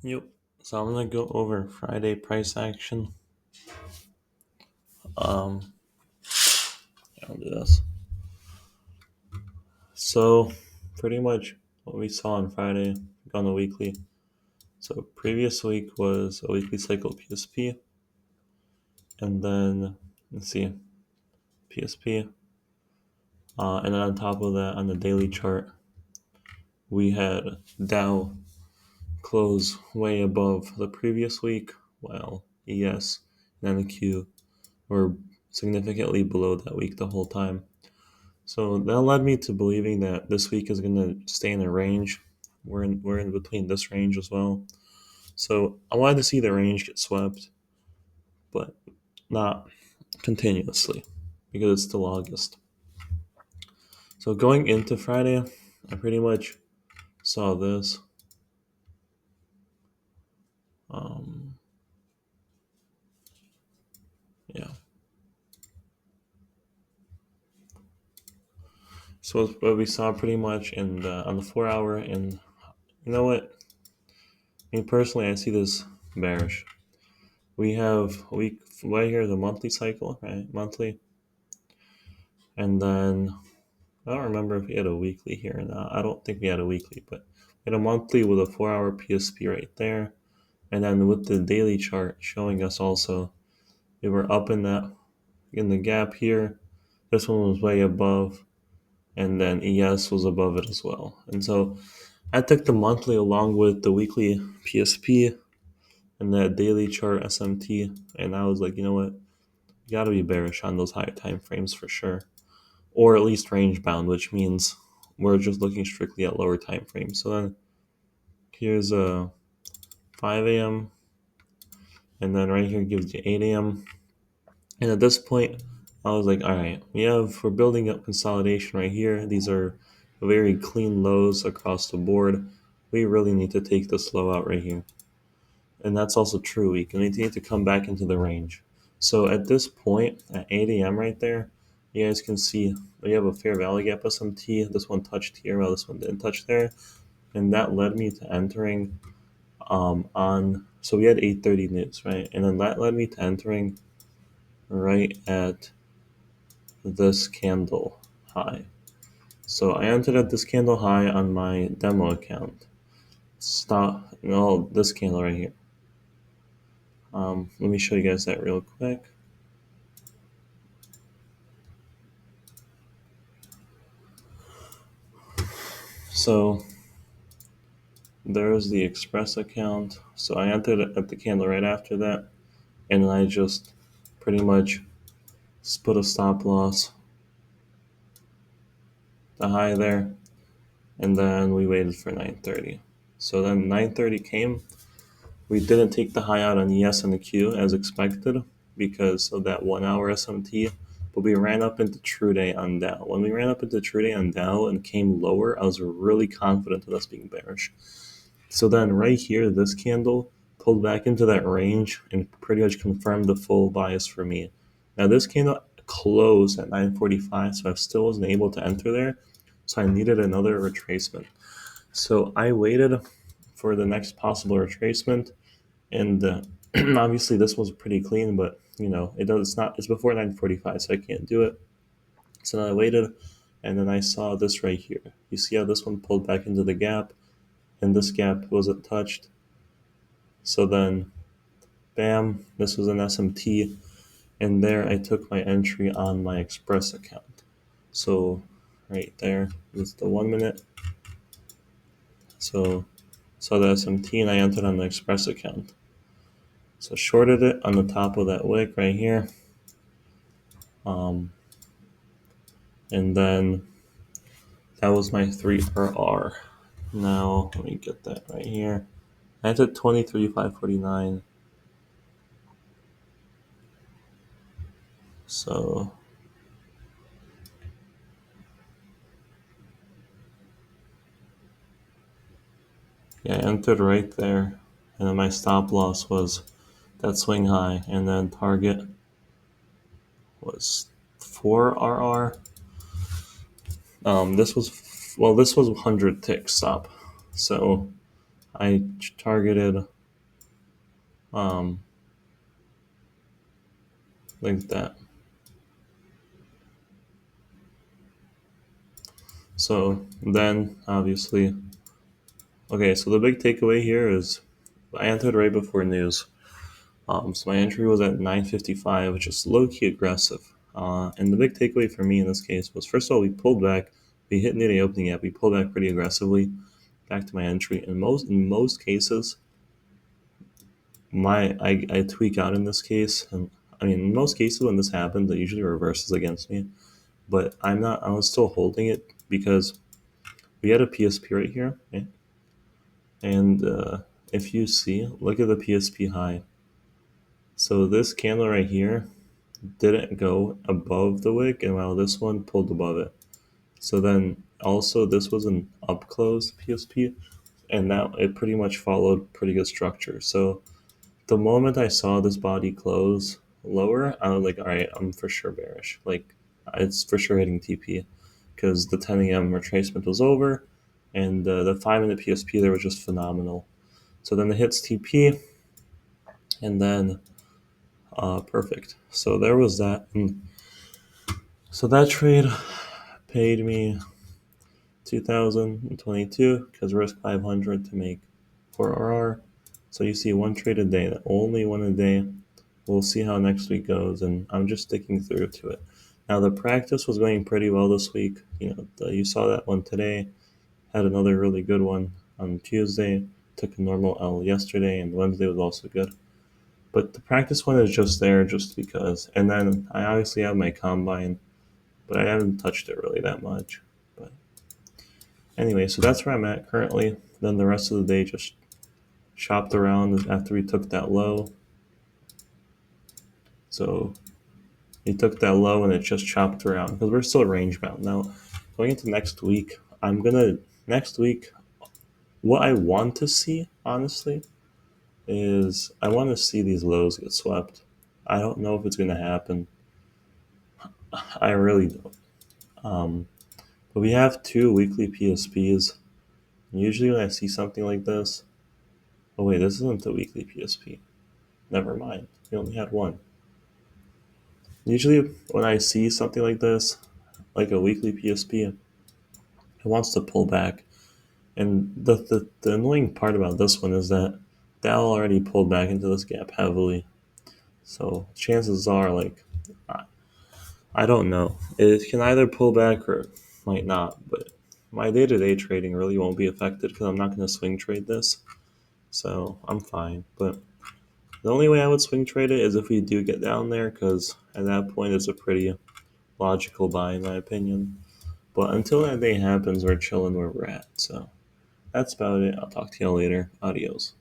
Yep. So I'm gonna go over Friday price action. Um, I'll do this. So pretty much what we saw on Friday on the weekly. So previous week was a weekly cycle PSP, and then let's see PSP, and then on top of that on the daily chart we had Dow close way above the previous week, while ES and NQ were significantly below that week the whole time. So that led me to believing that this week is going to stay in a range. We're in between this range as well. So I wanted to see the range get swept, but not continuously because it's still August. So going into Friday, I pretty much saw this. Um, yeah. So what we saw pretty much on the 4 hour, and you know what? Me personally, I see this bearish. We have a week right here, the monthly cycle, right? Monthly, and then I don't remember if we had a weekly here or not. I don't think we had a weekly, but we had a monthly with a 4 hour PSP right there. And then with the daily chart showing us also, we were up in the gap here. This one was way above, and then ES was above it as well. And so I took the monthly along with the weekly PSP and that daily chart SMT, and I was like, you know what? You gotta be bearish on those higher time frames for sure. Or at least range bound, which means we're just looking strictly at lower time frames. So then here's a 5 a.m. and then right here gives you 8 a.m. And at this point, I was like, all right, we're building up consolidation right here. These are very clean lows across the board. We really need to take this low out right here. And that's also true. We need to come back into the range. So at this point, at 8 a.m. right there, you guys can see we have a fair value gap SMT. This one touched here while this one didn't touch there. And that led me to entering on, so we had 8:30 news, right? And then that led me to entering right at this candle high. So I entered at this candle high on my demo account. Stop, no, this candle right here. Let me show you guys that real quick. So there's the Express account. So I entered at the candle right after that, and I just pretty much put a stop loss, the high there, and then we waited for 9:30. So then 9:30 came. We didn't take the high out on ES and the Q as expected because of that 1 hour SMT, but we ran up into True Day on Dow. When we ran up into True Day on Dow and came lower, I was really confident of us being bearish. So then right here, this candle pulled back into that range and pretty much confirmed the full bias for me. Now this candle closed at 9:45, so I still wasn't able to enter there. So I needed another retracement. So I waited for the next possible retracement, and obviously this was pretty clean, but it's before 9:45, so I can't do it. So then I waited, and then I saw this right here. You see how this one pulled back into the gap, and this gap wasn't touched. So then, bam, this was an SMT, and there I took my entry on my Express account. So right there is the 1 minute. So saw the SMT, and I entered on the Express account. So shorted it on the top of that wick right here. And then that was my 3RR. Now let me get that right here. I entered 23,549. So yeah, I entered right there, and then my stop loss was that swing high, and then target was 4RR. This was 100 tick stop, so I targeted um, like that. So then, obviously, okay. So the big takeaway here is I entered right before news. So my entry was at 9:55, which is low key aggressive. And the big takeaway for me in this case was first of all we pulled back. We hit near the opening gap. We pulled back pretty aggressively back to my entry. In most cases, I tweak out in this case, and I mean in most cases when this happens, it usually reverses against me. But I'm not. I was still holding it because we had a PSP right here, right? And if you see, look at the PSP high. So this candle right here didn't go above the wick, and while this one pulled above it. So then also this was an up close PSP, and that it pretty much followed pretty good structure. So the moment I saw this body close lower, I was like, all right, I'm for sure bearish. Like it's for sure hitting TP because the 10 a.m. retracement was over, and the 5 minute PSP there was just phenomenal. So then it hits TP, and then perfect. So there was that. And so that trade paid me 2022 because risk 500 to make 4RR. So you see one trade a day, only one a day. We'll see how next week goes, and I'm just sticking through to it. Now the practice was going pretty well this week. You saw that one today. Had another really good one on Tuesday. Took a normal L yesterday, and Wednesday was also good. But the practice one is just there just because. And then I obviously have my combine, but I haven't touched it really that much. But anyway, so that's where I'm at currently. Then the rest of the day just shopped around after we took that low. So we took that low and it just chopped around because we're still range bound. Now, going into next week, next week, what I want to see, honestly, is I want to see these lows get swept. I don't know if it's going to happen. I really don't. But we have two weekly PSPs. Usually when I see something like this, oh wait, this isn't the weekly PSP. Never mind. We only had one. Usually when I see something like this, like a weekly PSP, it wants to pull back. And the annoying part about this one is that Dow already pulled back into this gap heavily. So chances are, like, I don't know. It can either pull back or might not. But my day-to-day trading really won't be affected because I'm not going to swing trade this. So I'm fine. But the only way I would swing trade it is if we do get down there, because at that point it's a pretty logical buy in my opinion. But until that day happens, we're chilling where we're at. So that's about it. I'll talk to y'all later. Adios.